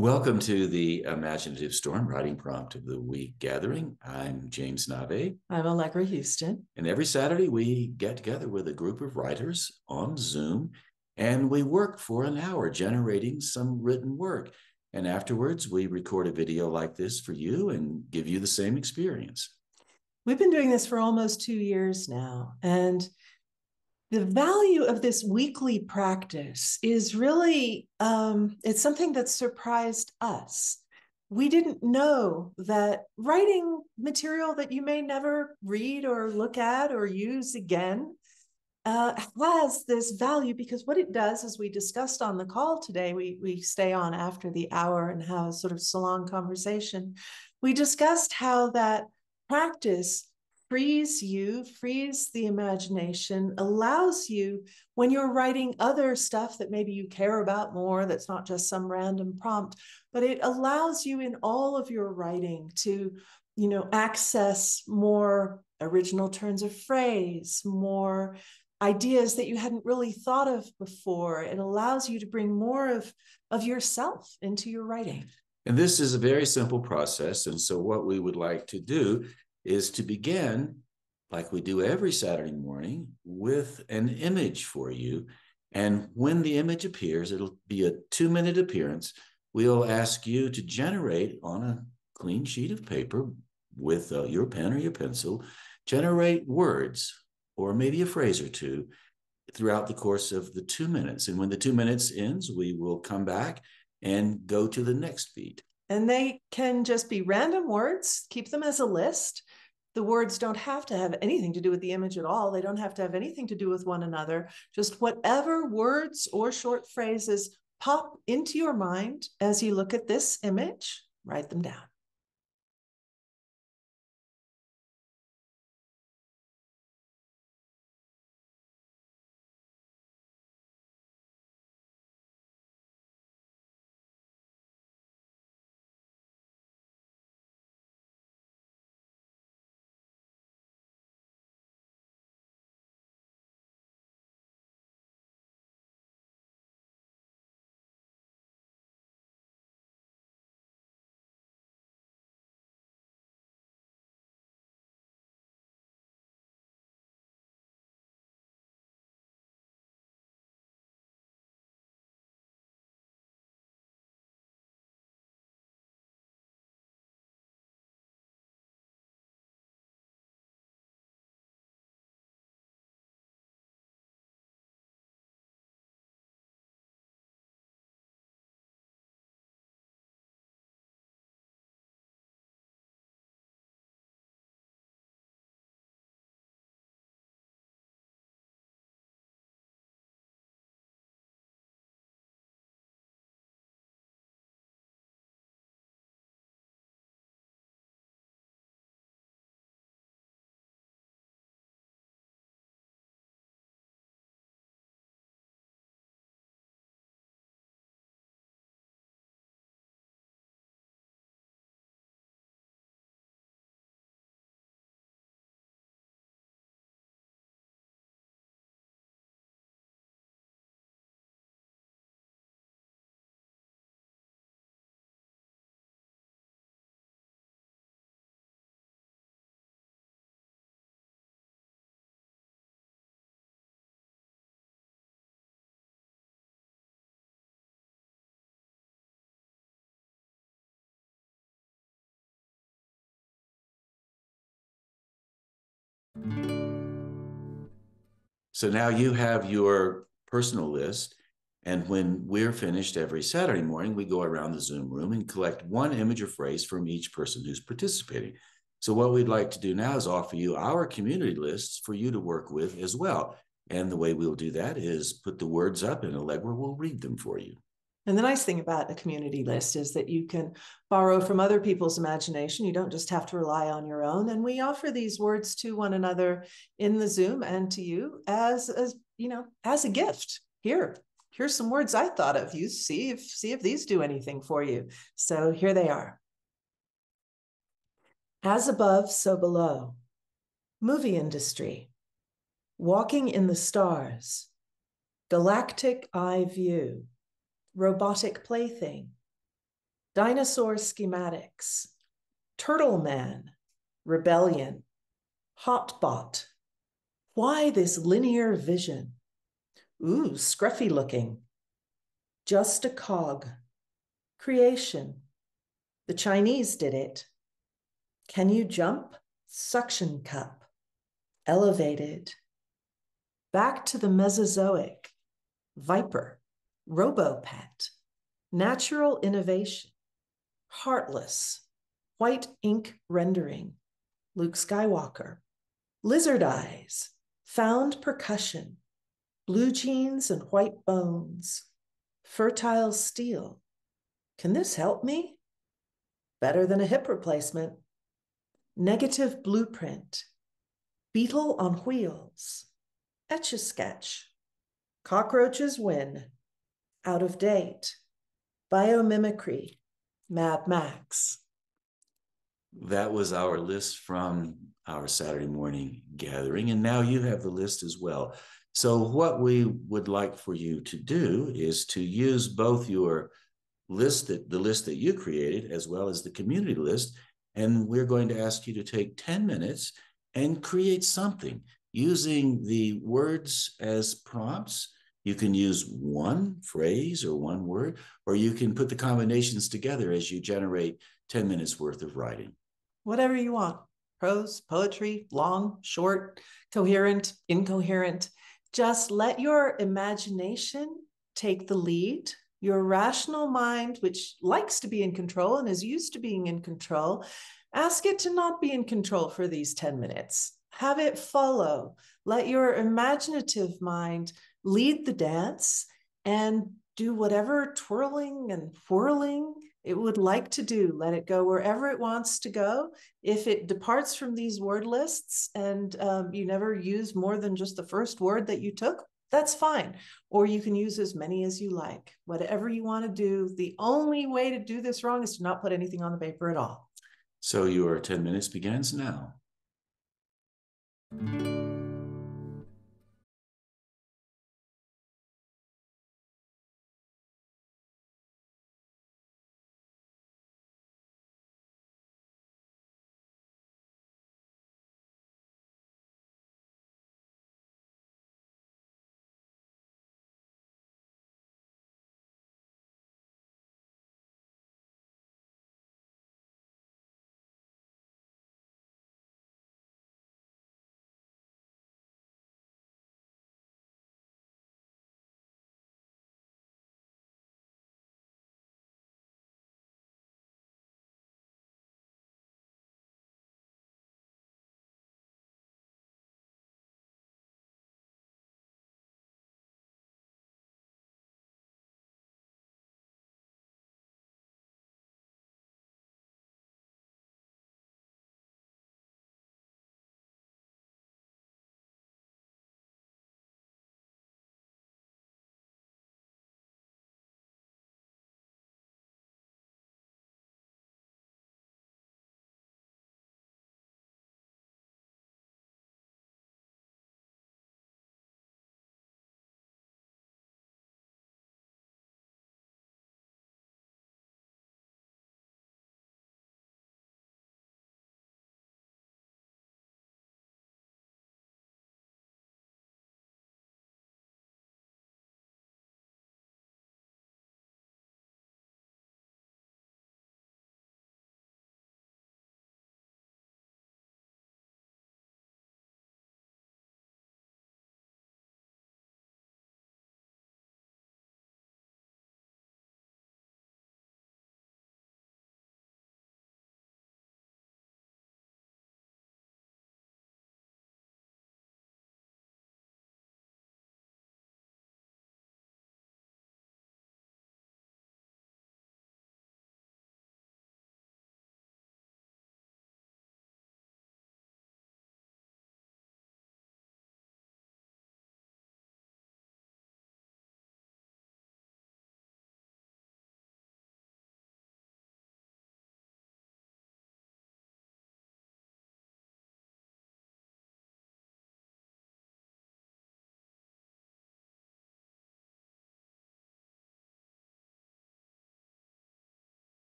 Welcome to the Imaginative Storm Writing Prompt of the Week gathering. I'm James Nave. I'm Allegra Houston. And every Saturday we get together with a group of writers on Zoom and we work for an hour generating some written work. And afterwards we record a video like this for you and give you the same experience. We've been doing this for almost 2 years now. And the value of this weekly practice is really, it's something that surprised us. We didn't know that writing material that you may never read or look at or use again has this value, because what it does, as we discussed on the call today, we stay on after the hour and have a sort of salon conversation. We discussed how that practice frees the imagination, allows you, when you're writing other stuff that maybe you care about more, that's not just some random prompt, but it allows you in all of your writing to, access more original turns of phrase, more ideas that you hadn't really thought of before. It allows you to bring more of yourself into your writing. And this is a very simple process. And so what we would like to do is to begin, like we do every Saturday morning, with an image for you. And when the image appears, it'll be a 2-minute appearance. We'll ask you to generate on a clean sheet of paper with your pen or your pencil, generate words or maybe a phrase or two throughout the course of the 2 minutes. And when the 2 minutes ends, we will come back and go to the next beat. And they can just be random words. Keep them as a list. The words don't have to have anything to do with the image at all. They don't have to have anything to do with one another. Just whatever words or short phrases pop into your mind as you look at this image, write them down. So now you have your personal list. And when we're finished every Saturday morning, we go around the Zoom room and collect one image or phrase from each person who's participating. So what we'd like to do now is offer you our community lists for you to work with as well. And the way we'll do that is put the words up and Allegra will read them for you. And the nice thing about a community list is that you can borrow from other people's imagination. You don't just have to rely on your own. And we offer these words to one another in the Zoom and to you as a gift. Here's some words I thought of. You see if these do anything for you. So here they are. As above, so below. Movie industry. Walking in the stars. Galactic eye view. Robotic plaything. Dinosaur schematics, Turtle Man, Rebellion, Hotbot. Why this linear vision? Ooh, scruffy looking. Just a cog. Creation. The Chinese did it. Can you jump? Suction cup. Elevated. Back to the Mesozoic. Viper. Robopet. Natural innovation. Heartless. White ink rendering. Luke Skywalker. Lizard eyes. Found percussion. Blue jeans and white bones. Fertile steel. Can this help me? Better than a hip replacement. Negative blueprint. Beetle on wheels. Etch-a-sketch. Cockroaches win. Out of date. Biomimicry. Mad Max. That was our list from our Saturday morning gathering. And now you have the list as well. So what we would like for you to do is to use both your list, the list that you created, as well as the community list. And we're going to ask you to take 10 minutes and create something using the words as prompts. You can use one phrase or one word, or you can put the combinations together as you generate 10 minutes worth of writing. Whatever you want. Prose, poetry, long, short, coherent, incoherent. Just let your imagination take the lead. Your rational mind, which likes to be in control and is used to being in control, ask it to not be in control for these 10 minutes. Have it follow. Let your imaginative mind lead the dance and do whatever twirling and whirling it would like to do. Let it go wherever it wants to go. If it departs from these word lists and you never use more than just the first word that you took, that's fine. Or you can use as many as you like. Whatever you want to do. The only way to do this wrong is to not put anything on the paper at all. So your 10 minutes begins now.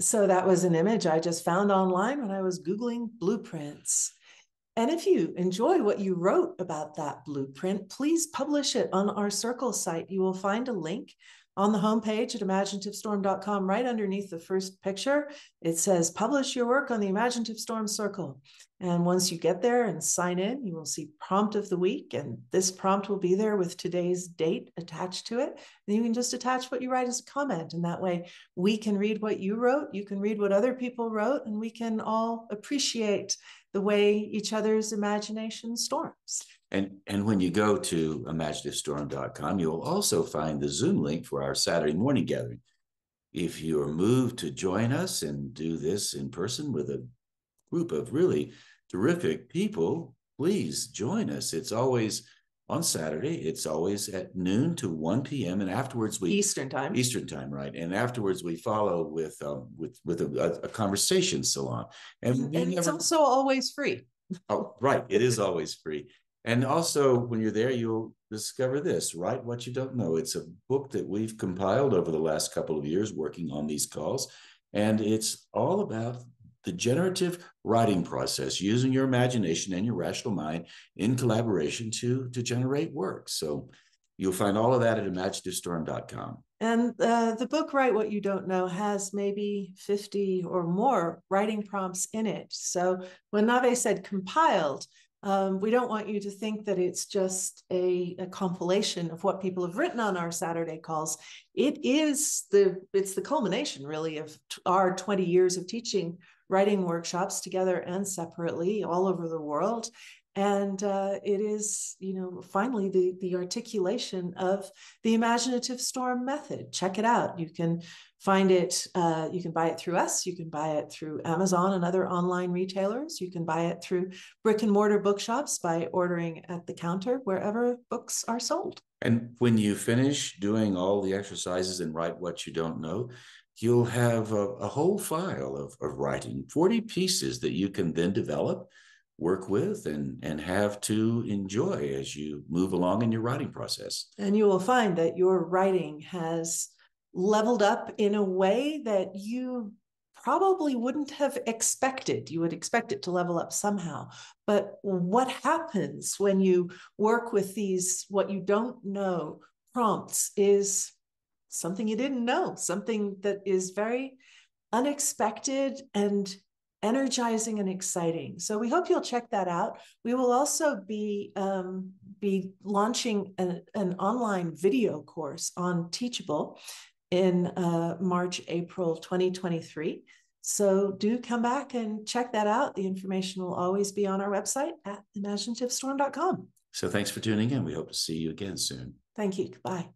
So that was an image I just found online when I was Googling blueprints. And if you enjoy what you wrote about that blueprint, please publish it on our Circle site. You will find a link on the homepage at imaginativestorm.com right underneath the first picture. It says, publish your work on the Imaginative Storm Circle. And once you get there and sign in, you will see prompt of the week. And this prompt will be there with today's date attached to it. And you can just attach what you write as a comment. And that way we can read what you wrote, you can read what other people wrote, and we can all appreciate the way each other's imagination storms. And when you go to imaginativestorm.com, you'll also find the Zoom link for our Saturday morning gathering. If you are moved to join us and do this in person with a group of really terrific people, please join us. It's always on Saturday. It's always at noon to 1 p.m. And afterwards Eastern time, right? And afterwards we follow with a conversation salon. And it's also always free. Oh, right. It is always free. And also, when you're there, you'll discover this, Write What You Don't Know. It's a book that we've compiled over the last couple of years working on these calls. And it's all about the generative writing process, using your imagination and your rational mind in collaboration to generate work. So you'll find all of that at imaginativestorm.com. And the book, Write What You Don't Know, has maybe 50 or more writing prompts in it. So when Nave said compiled, we don't want you to think that it's just a compilation of what people have written on our Saturday calls. It's the culmination, really, of our 20 years of teaching writing workshops together and separately all over the world. And it is, finally the articulation of the Imaginative Storm method. Check it out. You can find it, you can buy it through us, you can buy it through Amazon and other online retailers, you can buy it through brick and mortar bookshops by ordering at the counter wherever books are sold. And when you finish doing all the exercises and Write What You Don't Know, you'll have a whole file of writing, 40 pieces that you can then develop, work with, and have to enjoy as you move along in your writing process. And you will find that your writing has leveled up in a way that you probably wouldn't have expected. You would expect it to level up somehow. But what happens when you work with these what you don't know prompts is something you didn't know, something that is very unexpected and energizing and exciting. So we hope you'll check that out. We will also be launching an online video course on Teachable in March, April 2023. So do come back and check that out. The information will always be on our website at imaginativestorm.com. So thanks for tuning in. We hope to see you again soon. Thank you. Goodbye.